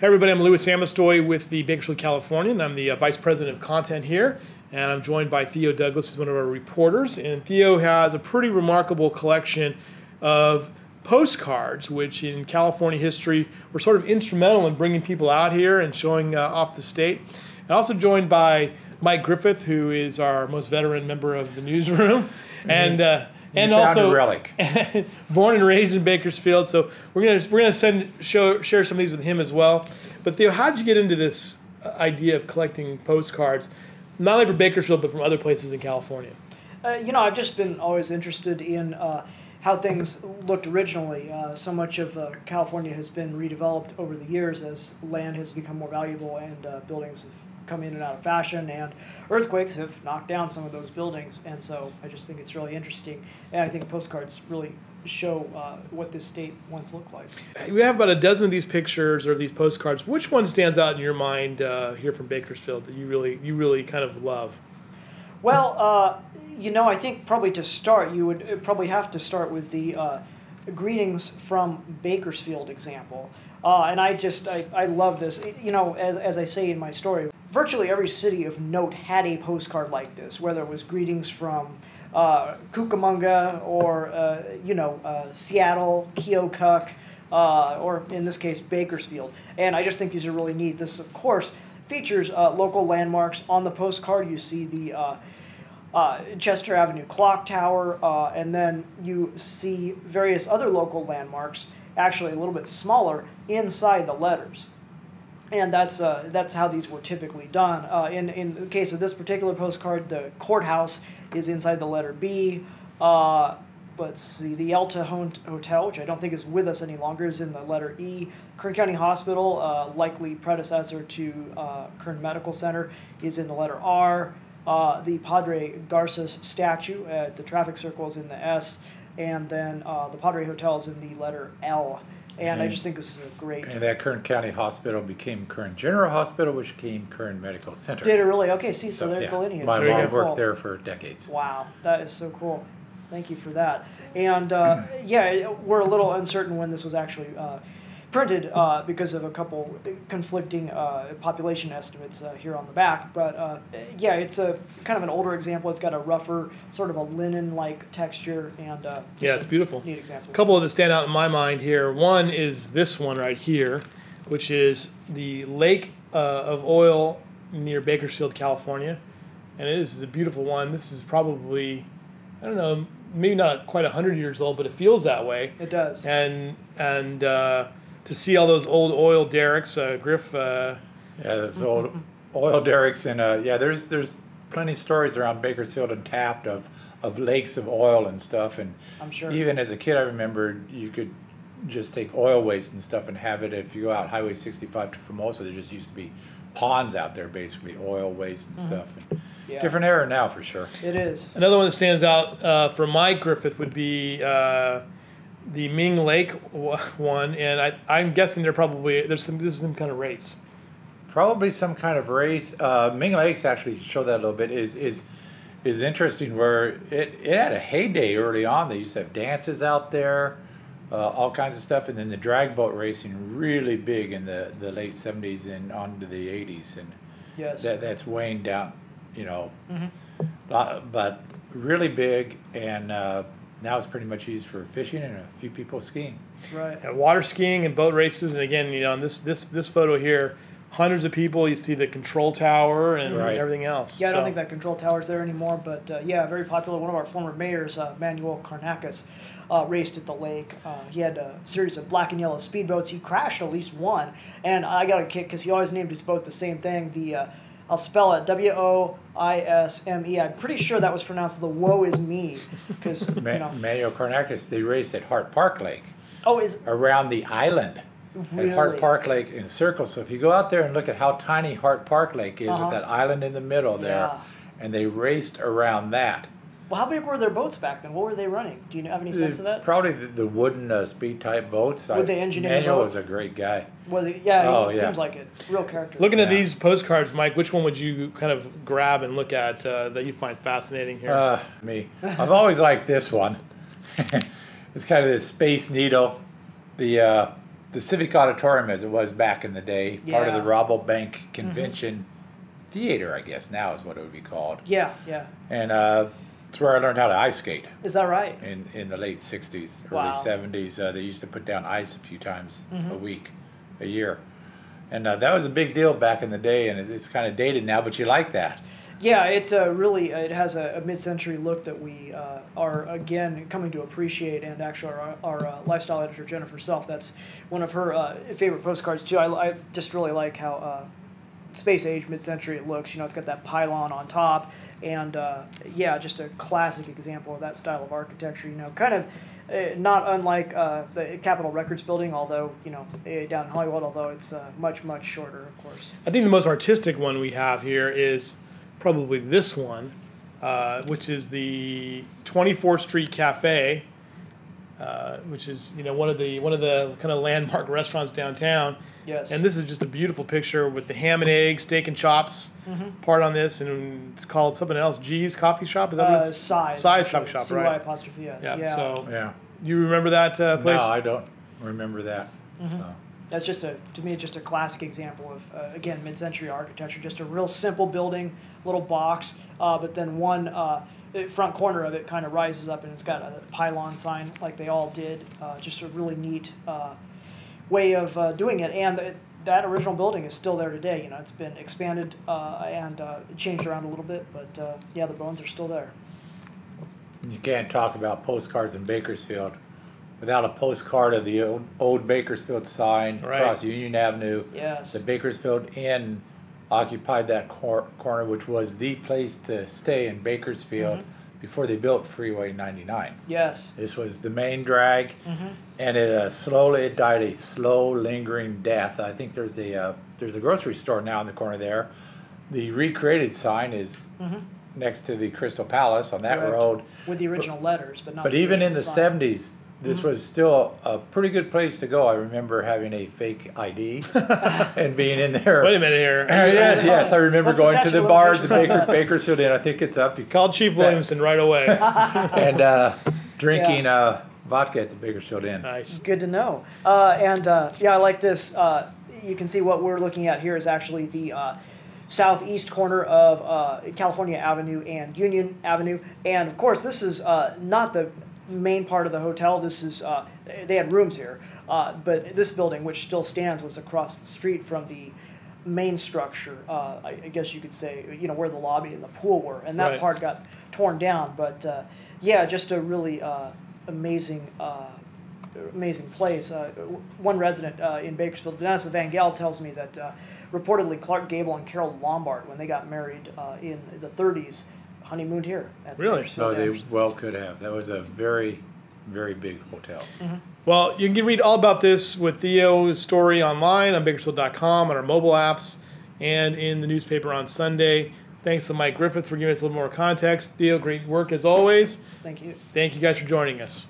Hey everybody, I'm Louis Samastoy with the Bakersfield Californian. I'm the Vice President of Content here, and I'm joined by Theo Douglas, who's one of our reporters. And Theo has a pretty remarkable collection of postcards, which in California history were sort of instrumental in bringing people out here and showing off the state. And also joined by Mike Griffith, who is our most veteran member of the newsroom. And also relic. born and raised in Bakersfield, so we're gonna share some of these with him as well. But Theo, how did you get into this idea of collecting postcards, not only for Bakersfield but from other places in California? I've just been always interested in how things looked originally. So much of California has been redeveloped over the years as land has become more valuable and buildings have come in and out of fashion, and earthquakes have knocked down some of those buildings. And so I just think it's really interesting, and I think postcards really show what this state once looked like. We have about a dozen of these pictures or these postcards. Which one stands out in your mind here from Bakersfield that you really kind of love? Well, I think probably to start, you would probably have to start with the greetings from Bakersfield example. And I love this. As I say in my story, virtually every city of note had a postcard like this, whether it was greetings from Cucamonga or, Seattle, Keokuk, or in this case, Bakersfield. And I just think these are really neat. This, of course, features local landmarks. On the postcard, you see the Chester Avenue Clock Tower, and then you see various other local landmarks, actually a little bit smaller, inside the letters. And that's how these were typically done. In the case of this particular postcard, the courthouse is inside the letter B. Let's see, the Elta Hotel, which I don't think is with us any longer, is in the letter E. Kern County Hospital, likely predecessor to Kern Medical Center, is in the letter R. The Padre Garces statue at the traffic circle is in the S, and then the Padre Hotel is in the letter L. And I just think this is a great... And that Kern County Hospital became Kern General Hospital, which became Kern Medical Center. Did it really? Okay, see, so there's the lineage. My mom worked there for decades. Wow, that is so cool. Thank you for that. And we're a little uncertain when this was actually printed because of a couple conflicting population estimates here on the back. But it's a kind of an older example. It's got a rougher, sort of a linen-like texture, and it's beautiful. Neat example. A couple of that stand out in my mind here. One is this one right here, which is the lake of oil near Bakersfield, California, and this is a beautiful one. This is probably, I don't know, maybe not quite 100 years old, but it feels that way. It does. And to see all those old oil derricks, Griff. Those old oil derricks, and there's plenty of stories around Bakersfield and Taft of lakes of oil and stuff. And I'm sure. Even as a kid, I remember you could just take oil waste and stuff and have it. If you go out Highway 65 to Formosa, there just used to be ponds out there, basically oil waste and stuff. And different era now for sure. It is. Another one that stands out for Mike Griffith would be the Ming Lake one, and I'm guessing there's some kind of race. Probably some kind of race. Ming Lakes actually show that a little bit. Is interesting where it had a heyday early on. They used to have dances out there, all kinds of stuff, and then the drag boat racing really big in the late 70s and on to the 80s, and that's weighing down, but really big, and now it's pretty much used for fishing and a few people skiing. Right. And water skiing and boat races, and again, in this photo here, hundreds of people. You see the control tower and everything else. Yeah, I don't think that control tower's there anymore, but very popular. One of our former mayors, Manuel Karnakis, raced at the lake. He had a series of black and yellow speedboats. He crashed at least one, and I got a kick because he always named his boat the same thing. I'll spell it Woisme. I'm pretty sure that was pronounced the woe is me. Manuel Karnakis, they raced at Hart Park Lake. Oh, around the island. Really? At Hart Park Lake in circles. So if you go out there and look at how tiny Hart Park Lake is with that island in the middle there, and they raced around that. Well, how big were their boats back then? What were they running? Do you have any sense of that? Probably the wooden speed type boats. Would they engineer Manuel boat? was a great guy. Well, he seems like it. Real character. Looking at these postcards, Mike, which one would you kind of grab and look at that you find fascinating here? Me. I've always liked this one. It's kind of this Space Needle. The the Civic Auditorium as it was back in the day, part of the Rabobank Convention Theater, I guess now is what it would be called. Yeah, yeah. And it's where I learned how to ice skate. Is that right? In the late 60s, early Wow. 70s. They used to put down ice a few times a week, a year. And that was a big deal back in the day, and it's kind of dated now, but you like that. Yeah, it really it has a mid-century look that we are again coming to appreciate, and actually our lifestyle editor Jennifer Self, that's one of her favorite postcards too. I just really like how space age mid-century it looks. You know, it's got that pylon on top, and yeah, just a classic example of that style of architecture. You know, kind of not unlike the Capitol Records building, although you know down in Hollywood, although it's much shorter, of course. I think the most artistic one we have here is probably this one, which is the 24th Street Cafe, which is one of the kind of landmark restaurants downtown. Yes. And this is just a beautiful picture with the ham and eggs, steak and chops part on this, and it's called something else. G's Coffee Shop, is that what it's? Size Coffee Shop, C-Y right? apostrophe S. Yeah. So Yeah. you remember that place? No, I don't remember that. So. That's just to me, just a classic example of, again, mid-century architecture. Just a real simple building, little box, but then one front corner of it kind of rises up, and it's got a pylon sign like they all did. Just a really neat way of doing it. And that original building is still there today. You know, it's been expanded and changed around a little bit, but yeah, the bones are still there. You can't talk about Postcards in Bakersfield without a postcard of the old Bakersfield sign across Union Avenue. Yes. The Bakersfield Inn occupied that corner, which was the place to stay in Bakersfield before they built Freeway 99. Yes. This was the main drag, and it died a slow, lingering death. I think there's a grocery store now in the corner there. The recreated sign is next to the Crystal Palace on that road. With the original letters, but not. But the even in the sign. 70s, this was still a pretty good place to go. I remember having a fake ID and being in there. Wait a minute here. Yes, I remember What's the going to statute the of bar at the limitations on that? Bakersfield Inn. I think it's up. You Called Chief Williamson right away. and drinking vodka at the Bakersfield Inn. Nice. Good to know. Yeah, I like this. You can see what we're looking at here is actually the southeast corner of California Avenue and Union Avenue. And of course, this is not the main part of the hotel. This is they had rooms here, but this building, which still stands, was across the street from the main structure. I guess you could say, where the lobby and the pool were, and that part got torn down. But yeah, just a really amazing place. One resident in Bakersfield, Vanessa Van Gel, tells me that reportedly Clark Gable and Carol Lombard, when they got married in the 30s, honeymooned here at the Bakersfield. No, they well could have. That was a very, very big hotel. Well, you can read all about this with Theo's story online on Bakersfield.com, on our mobile apps, and in the newspaper on Sunday. Thanks to Mike Griffith for giving us a little more context. Theo, great work as always. Thank you. Thank you guys for joining us.